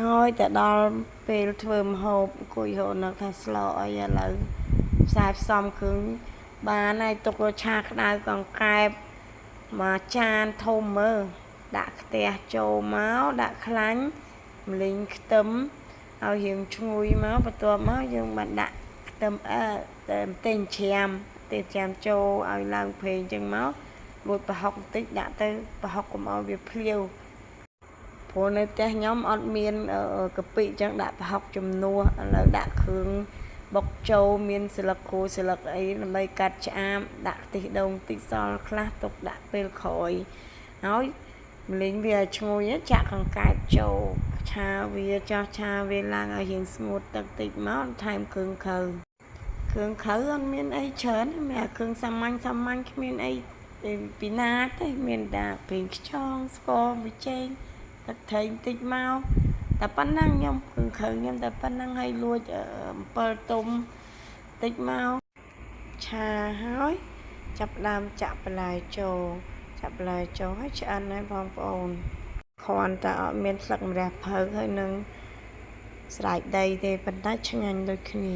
Ôi ta đoពេលធ្វើម្ហូបអង្គុយរហូតនៅខាងស្លអីឥឡូវផ្សាយផ្សំគ្រឿងបានហើយទុកឆាក្តៅកង្កែបមកចានធំមើលដាក់ខ្ទះចូលមកដាក់ខ្លាញ់ម្លីងខ្ទឹមឲ្យរៀងឈ្ងុយមកបន្ទាប់មកយើងបានដាក់ខ្ទឹមម្ទេសច្រាមចូលឲ្យឡើងប្រេងចឹងមករួចប្រហុកបន្តិចដាក់ទៅប្រហុកកុំឲ្យវាភ្លាវព្រោះនៅផ្ទះខ្ញុំអត់មានកាពិចឹងដាក់ប្រហុកជំនួសឥឡូវដាក់គ្រឿងបុកចូលមានស្លឹកគូស្លឹកអីដើម្បីកាត់ឆ្អាបដាក់ខ្ទិះដូងតិចសល់ខ្លះទុកដាក់ពេលក្រោយហើយម្លីងវាឈ្ងុយចាក់កង្កែបចូលឆាវាចោះឆាវាឡើងឲ្យរៀងស្ងួតទឹកតិចមកថែមគ្រឿងខៅអត់មានអីច្រើនមានគ្រឿងសាមញ្ញគ្មានអីពីណាទេមានតែប្រេងខ្យងស្ករប៊ីចេងទឹកត្រីបន្តិចមកតែប៉ុណ្ណឹងខ្ញុំគ្រឿងខៅខ្ញុំតែប៉ុណ្ណឹងឲ្យលួចអំពិលទុំតិចមកឆាហើយចាប់ដើមចាក់បន្លែចូលឲ្យឆ្អិនហើយបងប្អូនគ្រាន់តែអត់មានស្លឹកម្រះភៅហើយនឹងស្រែកដីទេប៉ុន្តែឆ្ងាញ់ដូចគ្នា